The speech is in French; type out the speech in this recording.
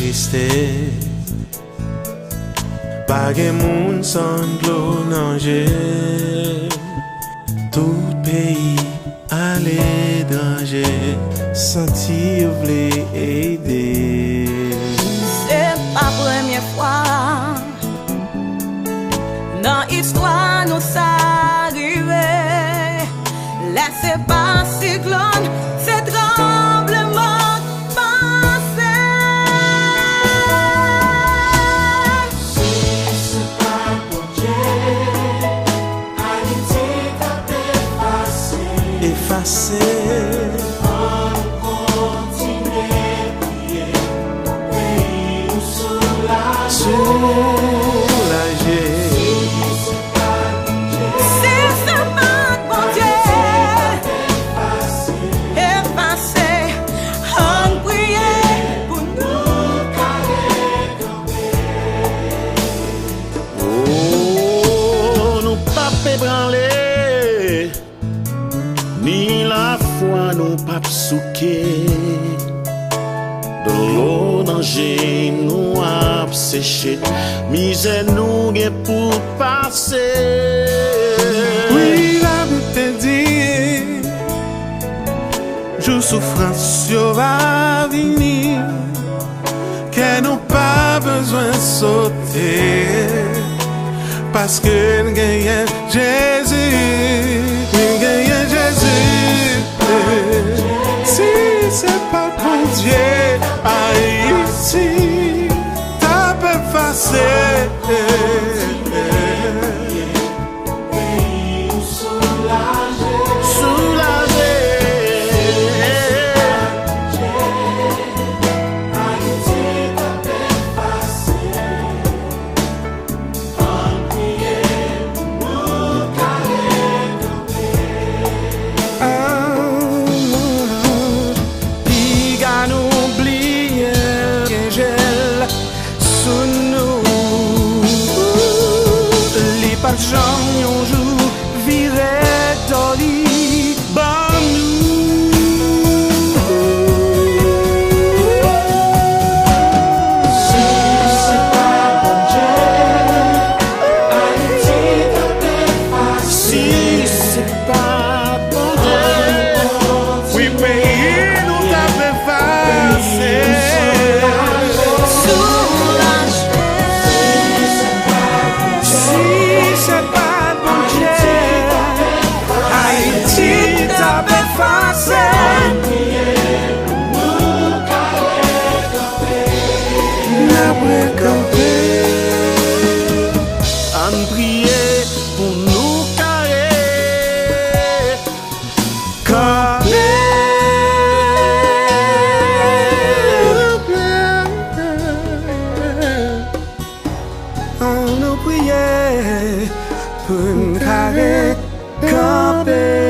triste. Pas de moun sanglo nanger. Tout pays à l'étranger. Senti vle aider. C'est pas première fois dans l'histoire nous s'arriver. Laissez pas cyclone, c'est tremblement passé. Si c'est pas pour Dieu, Haïti t'a effacé. On continue prier, pays nous soulager. Ni la foi nous pas souquer. De l'eau danger nous a séché. Misère nous est pour passer. Oui, la te dit, jour souffrance va venir. Que nous pas besoin de sauter. Parce que nous gagnons Jésus. Nous gagnons Jésus. Si c'est pas pour Dieu, Haïti, t'as pas effacé. J'en yon jou vire doli ban Si c'est pas bon Dieu, Haïti t'a effacé. Si c'est pas bon Dieu, oui pays nous t'a effacé. On prier pour nous carrer, on nous prier pour nous carrer, camper.